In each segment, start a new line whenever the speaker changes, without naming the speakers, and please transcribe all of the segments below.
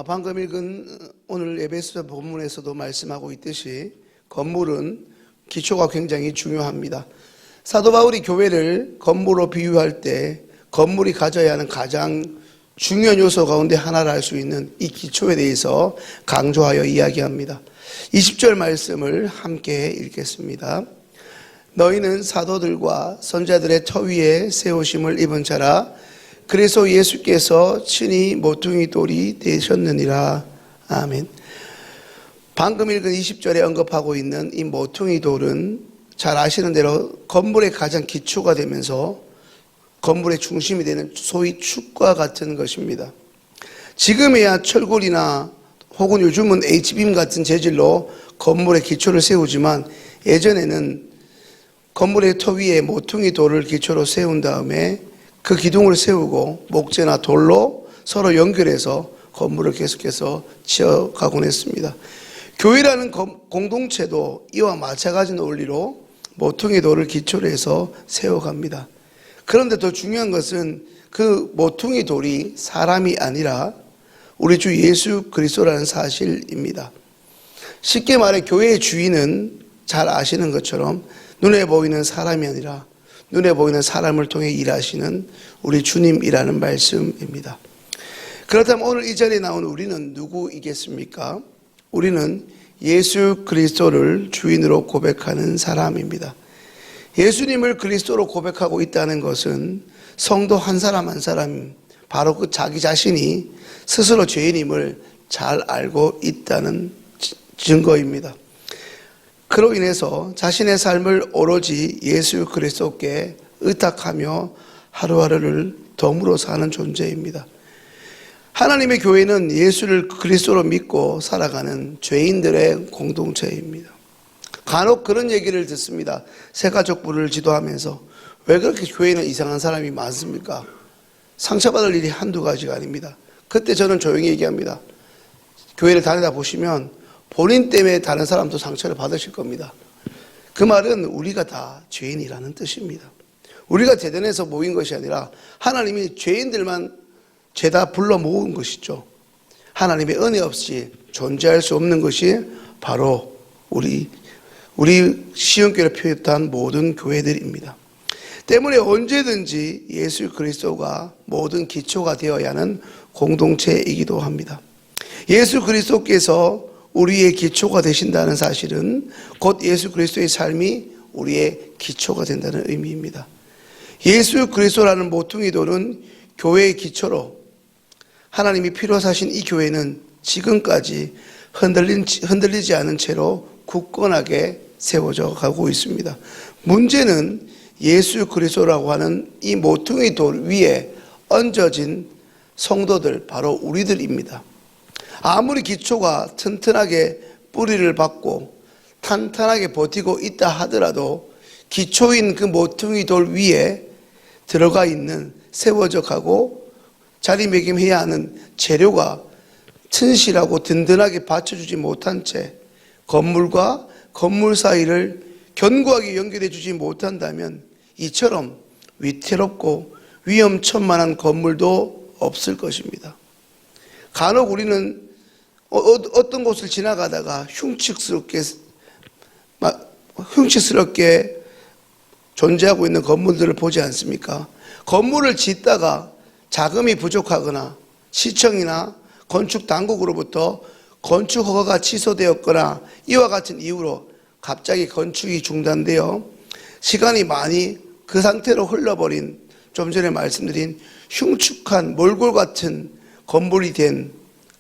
방금 읽은 오늘 에베소 본문에서도 말씀하고 있듯이 건물은 기초가 굉장히 중요합니다. 사도 바울이 교회를 건물로 비유할 때 건물이 가져야 하는 가장 중요한 요소 가운데 하나를 알 수 있는 이 기초에 대해서 강조하여 이야기합니다. 20절 말씀을 함께 읽겠습니다. 너희는 사도들과 선자들의 터 위에 세우심을 입은 자라. 그래서 예수께서 친히 모퉁이 돌이 되셨느니라. 아멘. 방금 읽은 20절에 언급하고 있는 이 모퉁이 돌은 잘 아시는 대로 건물의 가장 기초가 되면서 건물의 중심이 되는 소위 축과 같은 것입니다. 지금에야 철골이나 혹은 요즘은 H빔 같은 재질로 건물의 기초를 세우지만 예전에는 건물의 터 위에 모퉁이 돌을 기초로 세운 다음에 그 기둥을 세우고 목재나 돌로 서로 연결해서 건물을 계속해서 지어가곤 했습니다. 교회라는 공동체도 이와 마찬가지 논리로 모퉁이 돌을 기초로 해서 세워갑니다. 그런데 더 중요한 것은 그 모퉁이 돌이 사람이 아니라 우리 주 예수 그리스도라는 사실입니다. 쉽게 말해 교회의 주인은 잘 아시는 것처럼 눈에 보이는 사람이 아니라 눈에 보이는 사람을 통해 일하시는 우리 주님이라는 말씀입니다. 그렇다면 오늘 이 자리에 나온 우리는 누구이겠습니까? 우리는 예수 그리스도를 주인으로 고백하는 사람입니다. 예수님을 그리스도로 고백하고 있다는 것은 성도 한 사람 한 사람 바로 그 자기 자신이 스스로 죄인임을 잘 알고 있다는 증거입니다. 그로 인해서 자신의 삶을 오로지 예수 그리스도께 의탁하며 하루하루를 덤으로 사는 존재입니다. 하나님의 교회는 예수를 그리스도로 믿고 살아가는 죄인들의 공동체입니다. 간혹 그런 얘기를 듣습니다. 새가족부를 지도하면서 왜 그렇게 교회는 이상한 사람이 많습니까? 상처받을 일이 한두 가지가 아닙니다. 그때 저는 조용히 얘기합니다. 교회를 다니다 보시면 본인 때문에 다른 사람도 상처를 받으실 겁니다. 그 말은 우리가 다 죄인이라는 뜻입니다. 우리가 대단해서 모인 것이 아니라 하나님이 죄인들만 죄다 불러 모은 것이죠. 하나님의 은혜 없이 존재할 수 없는 것이 바로 우리 시온교회를 비롯한 모든 교회들입니다. 때문에 언제든지 예수 그리스도가 모든 기초가 되어야 하는 공동체이기도 합니다. 예수 그리스도께서 우리의 기초가 되신다는 사실은 곧 예수 그리스도의 삶이 우리의 기초가 된다는 의미입니다. 예수 그리스도라는 모퉁이 돌은 교회의 기초로 하나님이 필요 사신 이 교회는 지금까지 흔들리지 않은 채로 굳건하게 세워져 가고 있습니다. 문제는 예수 그리스도라고 하는 이 모퉁이 돌 위에 얹어진 성도들, 바로 우리들입니다. 아무리 기초가 튼튼하게 뿌리를 받고 탄탄하게 버티고 있다 하더라도 기초인 그 모퉁이 돌 위에 들어가 있는 세워져 가고 자리매김해야 하는 재료가 튼실하고 든든하게 받쳐주지 못한 채 건물과 건물 사이를 견고하게 연결해 주지 못한다면 이처럼 위태롭고 위험천만한 건물도 없을 것입니다. 간혹 우리는 어떤 곳을 지나가다가 흉측스럽게 존재하고 있는 건물들을 보지 않습니까? 건물을 짓다가 자금이 부족하거나 시청이나 건축 당국으로부터 건축 허가가 취소되었거나 이와 같은 이유로 갑자기 건축이 중단되어 시간이 많이 그 상태로 흘러버린, 좀 전에 말씀드린 흉측한 몰골 같은 건물이 된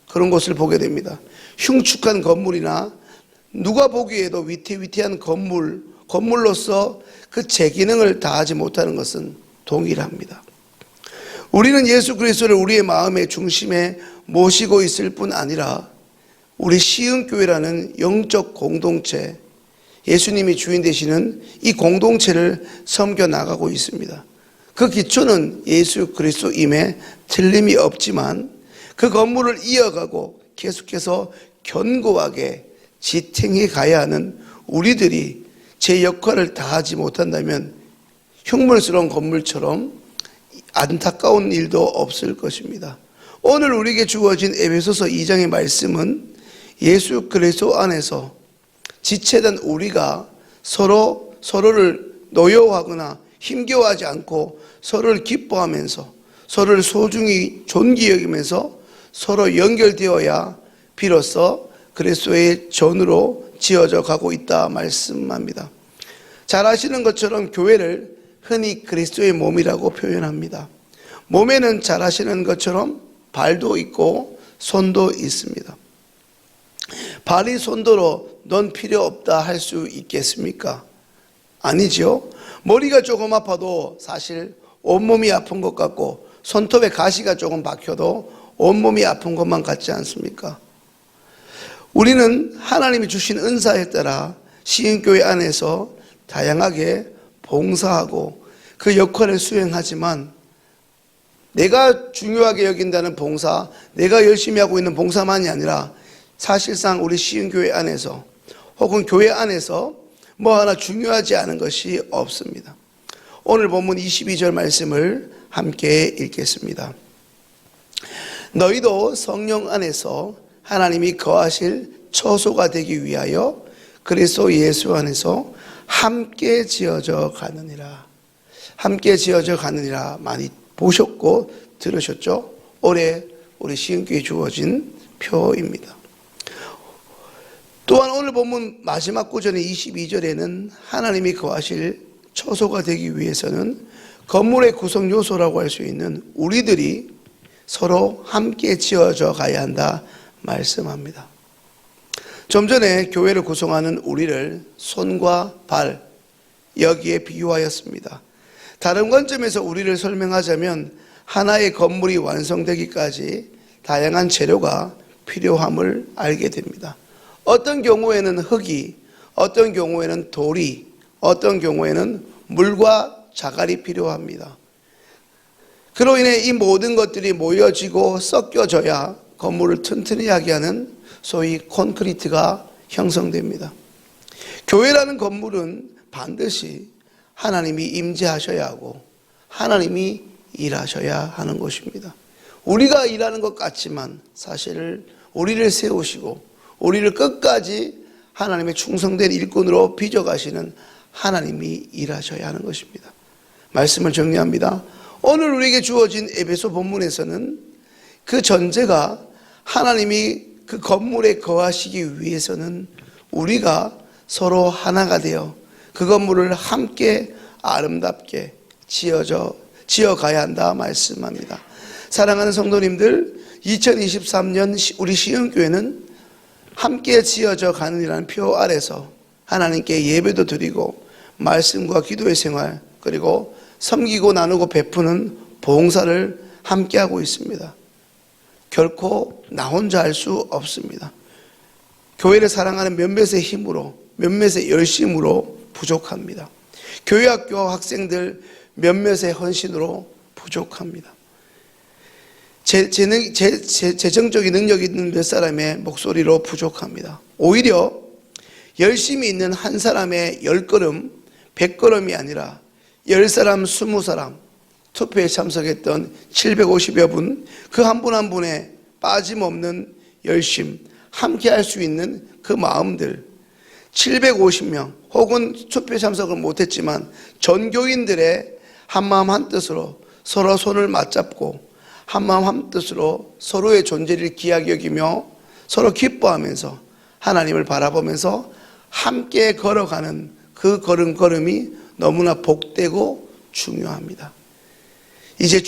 그런 곳을 보게 됩니다. 흉측한 건물이나 누가 보기에도 위태위태한 건물로서 그 제 기능을 다하지 못하는 것은 동일합니다. 우리는 예수 그리스도를 우리의 마음의 중심에 모시고 있을 뿐 아니라 우리 시흥교회라는 영적 공동체, 예수님이 주인 되시는 이 공동체를 섬겨 나가고 있습니다. 그 기초는 예수 그리스도임에 틀림이 없지만 그 건물을 이어가고 계속해서 견고하게 지탱해 가야 하는 우리들이 제 역할을 다하지 못한다면 흉물스러운 건물처럼 안타까운 일도 없을 것입니다. 오늘 우리에게 주어진 에베소서 2장의 말씀은 예수 그리스도 안에서 지체된 우리가 서로를 노여워하거나 힘겨워하지 않고 서로를 기뻐하면서 서로를 소중히 존귀 여기면서 서로 연결되어야 비로소 그리스도의 전으로 지어져 가고 있다 말씀합니다. 잘 아시는 것처럼 교회를 흔히 그리스도의 몸이라고 표현합니다. 몸에는 잘 아시는 것처럼 발도 있고 손도 있습니다. 발이 손도로 넌 필요 없다 할 수 있겠습니까? 아니죠. 머리가 조금 아파도 사실 온몸이 아픈 것 같고 손톱에 가시가 조금 박혀도 온몸이 아픈 것만 같지 않습니까? 우리는 하나님이 주신 은사에 따라 시흥교회 안에서 다양하게 봉사하고 그 역할을 수행하지만 내가 중요하게 여긴다는 봉사, 내가 열심히 하고 있는 봉사만이 아니라 사실상 우리 시흥교회 안에서 혹은 교회 안에서 뭐 하나 중요하지 않은 것이 없습니다. 오늘 본문 22절 말씀을 함께 읽겠습니다. 너희도 성령 안에서 하나님이 거하실 처소가 되기 위하여 그리스도 예수 안에서 함께 지어져 가느니라. 함께 지어져 가느니라 많이 보셨고 들으셨죠? 올해 우리 시흥교회에 주어진 표입니다. 또한 오늘 본문 마지막 구절인 22절에는 하나님이 거하실 처소가 되기 위해서는 건물의 구성 요소라고 할 수 있는 우리들이 서로 함께 지어져 가야 한다 말씀합니다. 좀 전에 교회를 구성하는 우리를 손과 발 여기에 비유하였습니다. 다른 관점에서 우리를 설명하자면 하나의 건물이 완성되기까지 다양한 재료가 필요함을 알게 됩니다. 어떤 경우에는 흙이, 어떤 경우에는 돌이, 어떤 경우에는 물과 자갈이 필요합니다. 그로 인해 이 모든 것들이 모여지고 섞여져야 건물을 튼튼히 하게 하는 소위 콘크리트가 형성됩니다. 교회라는 건물은 반드시 하나님이 임재하셔야 하고 하나님이 일하셔야 하는 것입니다. 우리가 일하는 것 같지만 사실 우리를 세우시고 우리를 끝까지 하나님의 충성된 일꾼으로 빚어가시는 하나님이 일하셔야 하는 것입니다. 말씀을 정리합니다. 오늘 우리에게 주어진 에베소 본문에서는 그 전제가 하나님이 그 건물에 거하시기 위해서는 우리가 서로 하나가 되어 그 건물을 함께 아름답게 지어가야 한다 말씀합니다. 사랑하는 성도님들, 2023년 우리 시흥교회는 함께 지어져 가는이라는 표 아래서 하나님께 예배도 드리고 말씀과 기도의 생활 그리고 섬기고 나누고 베푸는 봉사를 함께하고 있습니다. 결코 나 혼자 할 수 없습니다. 교회를 사랑하는 몇몇의 힘으로 몇몇의 열심으로 부족합니다. 교회 학교 학생들 몇몇의 헌신으로 부족합니다. 재정적인 능력이 있는 몇 사람의 목소리로 부족합니다. 오히려 열심히 있는 한 사람의 10걸음, 100걸음이 아니라 10사람, 20사람, 투표에 참석했던 750여 분, 그 한 분 한 분의 빠짐없는 열심, 함께 할 수 있는 그 마음들, 750명 혹은 투표에 참석을 못했지만 전교인들의 한마음 한뜻으로 서로 손을 맞잡고 한마음 한뜻으로 서로의 존재를 귀하게 여기며 서로 기뻐하면서 하나님을 바라보면서 함께 걸어가는 그 걸음걸음이 너무나 복되고 중요합니다. 이제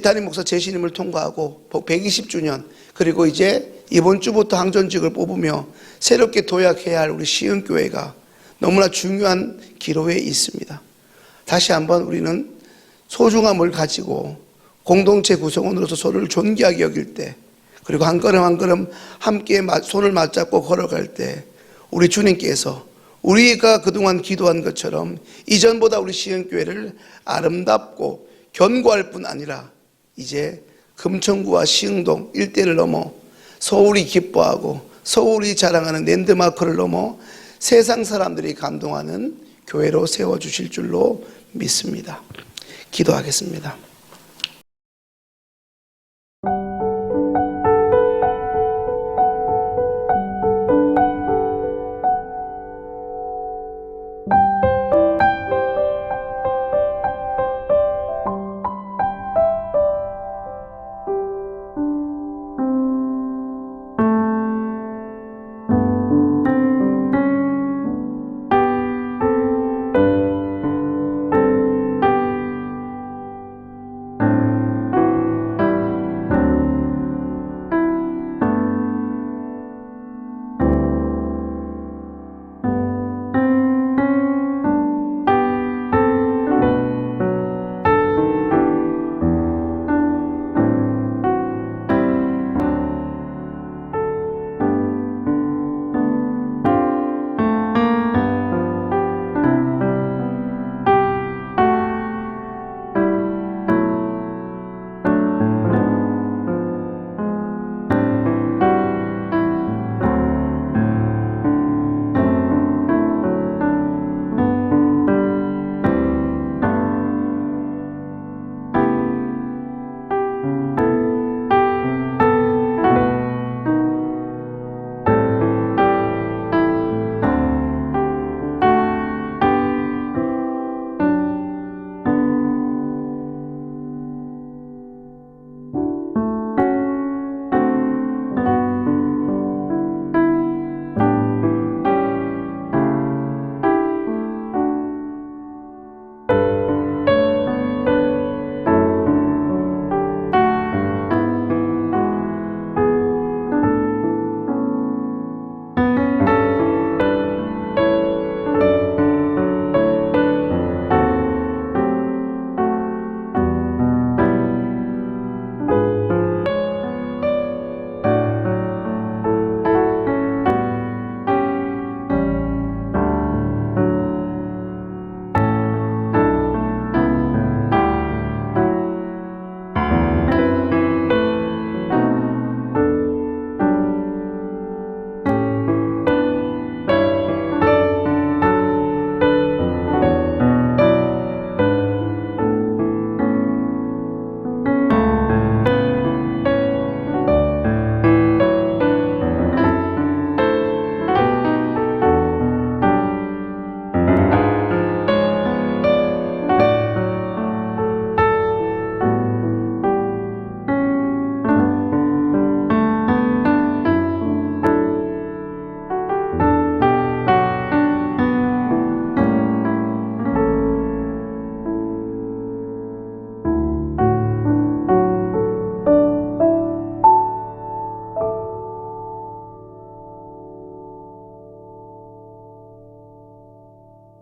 담임 목사 재신임을 통과하고 120주년 그리고 이제 이번 주부터 항전직을 뽑으며 새롭게 도약해야 할 우리 시흥교회가 너무나 중요한 기로에 있습니다. 다시 한번 우리는 소중함을 가지고 공동체 구성원으로서 서로를 존귀하게 여길 때 그리고 한 걸음 한 걸음 함께 손을 맞잡고 걸어갈 때 우리 주님께서 우리가 그동안 기도한 것처럼 이전보다 우리 시흥교회를 아름답고 견고할 뿐 아니라 이제 금천구와 시흥동 일대를 넘어 서울이 기뻐하고 서울이 자랑하는 랜드마크를 넘어 세상 사람들이 감동하는 교회로 세워주실 줄로 믿습니다. 기도하겠습니다.